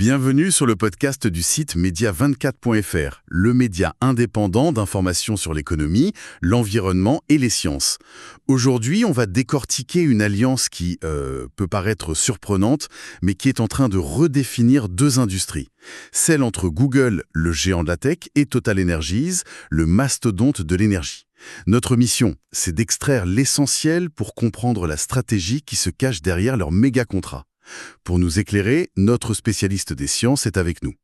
Bienvenue sur le podcast du site media24.fr, le média indépendant d'informations sur l'économie, l'environnement et les sciences. Aujourd'hui, on va décortiquer une alliance qui peut paraître surprenante, mais qui est en train de redéfinir deux industries. Celle entre Google, le géant de la tech, et TotalEnergies, le mastodonte de l'énergie. Notre mission, c'est d'extraire l'essentiel pour comprendre la stratégie qui se cache derrière leur méga contrat. Pour nous éclairer, notre spécialiste des sciences est avec nous.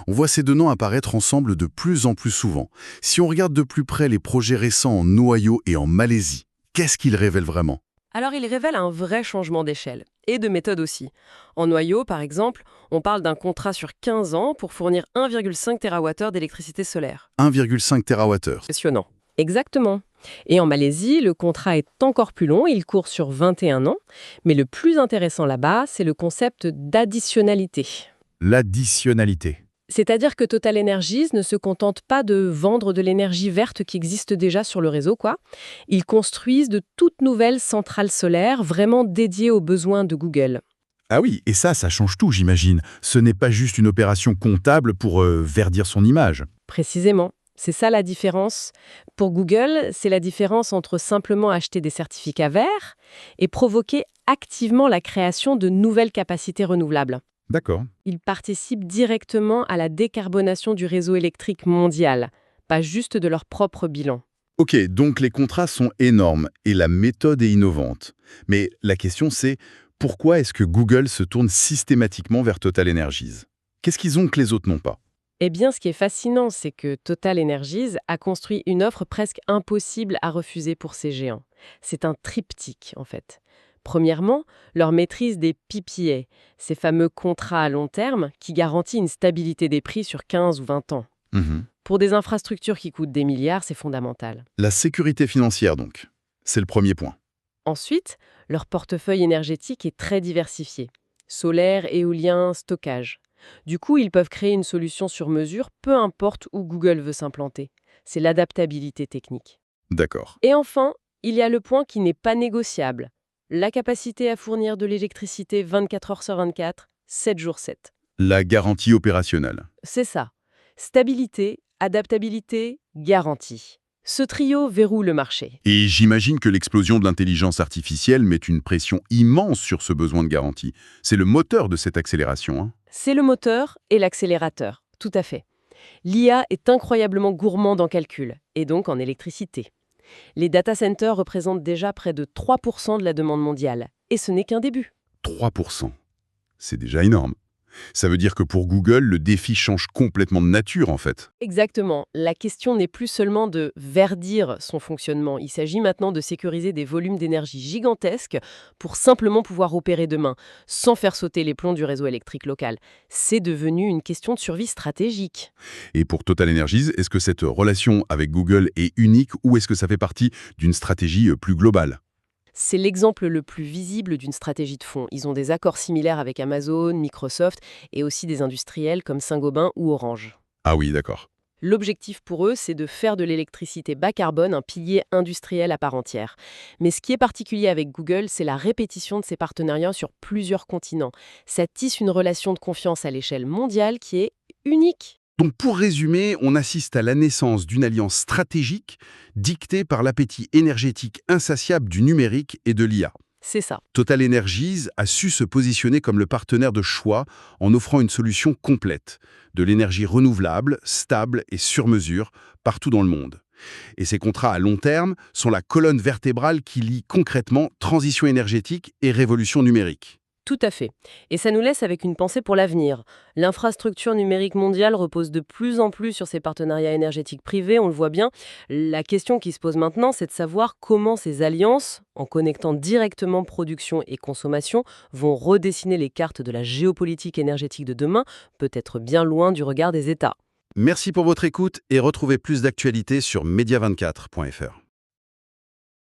On voit ces deux noms apparaître ensemble de plus en plus souvent. Si on regarde de plus près les projets récents en Ohio et en Malaisie, qu'est-ce qu'ils révèlent vraiment ? Alors, il révèle un vrai changement d'échelle, et de méthode aussi. En Ohio, par exemple, on parle d'un contrat sur 15 ans pour fournir 1,5 TWh d'électricité solaire. 1,5 TWh. Impressionnant. Exactement. Et en Malaisie, le contrat est encore plus long, il court sur 21 ans. Mais le plus intéressant là-bas, c'est le concept d'additionnalité. L'additionnalité. C'est-à-dire que TotalEnergies ne se contente pas de vendre de l'énergie verte qui existe déjà sur le réseau, quoi. Ils construisent de toutes nouvelles centrales solaires vraiment dédiées aux besoins de Google. Ah oui, et ça change tout, j'imagine. Ce n'est pas juste une opération comptable pour verdir son image. Précisément. C'est ça la différence. Pour Google, c'est la différence entre simplement acheter des certificats verts et provoquer activement la création de nouvelles capacités renouvelables. D'accord. Ils participent directement à la décarbonation du réseau électrique mondial, pas juste de leur propre bilan. Ok, donc les contrats sont énormes et la méthode est innovante. Mais la question c'est, pourquoi est-ce que Google se tourne systématiquement vers TotalEnergies ? Qu'est-ce qu'ils ont que les autres n'ont pas ? Eh bien, ce qui est fascinant, c'est que TotalEnergies a construit une offre presque impossible à refuser pour ces géants. C'est un triptyque, en fait. Premièrement, leur maîtrise des PPA, ces fameux contrats à long terme qui garantissent une stabilité des prix sur 15 ou 20 ans. Pour des infrastructures qui coûtent des milliards, c'est fondamental. La sécurité financière donc, c'est le premier point. Ensuite, leur portefeuille énergétique est très diversifié. Solaire, éolien, stockage. Du coup, ils peuvent créer une solution sur mesure, peu importe où Google veut s'implanter. C'est l'adaptabilité technique. D'accord. Et enfin, il y a le point qui n'est pas négociable. La capacité à fournir de l'électricité 24 heures sur 24, 7 jours 7. La garantie opérationnelle. C'est ça. Stabilité, adaptabilité, garantie. Ce trio verrouille le marché. Et j'imagine que l'explosion de l'intelligence artificielle met une pression immense sur ce besoin de garantie. C'est le moteur de cette accélération, hein. C'est le moteur et l'accélérateur, tout à fait. L'IA est incroyablement gourmande en calcul, et donc en électricité. Les data centers représentent déjà près de 3% de la demande mondiale, et ce n'est qu'un début. 3%. C'est déjà énorme. Ça veut dire que pour Google, le défi change complètement de nature, en fait. Exactement. La question n'est plus seulement de verdir son fonctionnement. Il s'agit maintenant de sécuriser des volumes d'énergie gigantesques pour simplement pouvoir opérer demain, sans faire sauter les plombs du réseau électrique local. C'est devenu une question de survie stratégique. Et pour TotalEnergies, est-ce que cette relation avec Google est unique ou est-ce que ça fait partie d'une stratégie plus globale ? C'est l'exemple le plus visible d'une stratégie de fond. Ils ont des accords similaires avec Amazon, Microsoft et aussi des industriels comme Saint-Gobain ou Orange. Ah oui, d'accord. L'objectif pour eux, c'est de faire de l'électricité bas carbone un pilier industriel à part entière. Mais ce qui est particulier avec Google, c'est la répétition de ces partenariats sur plusieurs continents. Ça tisse une relation de confiance à l'échelle mondiale qui est unique. Donc pour résumer, on assiste à la naissance d'une alliance stratégique dictée par l'appétit énergétique insatiable du numérique et de l'IA. C'est ça. TotalEnergies a su se positionner comme le partenaire de choix en offrant une solution complète, de l'énergie renouvelable, stable et sur mesure, partout dans le monde. Et ces contrats à long terme sont la colonne vertébrale qui lie concrètement transition énergétique et révolution numérique. Tout à fait. Et ça nous laisse avec une pensée pour l'avenir. L'infrastructure numérique mondiale repose de plus en plus sur ces partenariats énergétiques privés, on le voit bien. La question qui se pose maintenant, c'est de savoir comment ces alliances, en connectant directement production et consommation, vont redessiner les cartes de la géopolitique énergétique de demain, peut-être bien loin du regard des États. Merci pour votre écoute et retrouvez plus d'actualités sur media24.fr.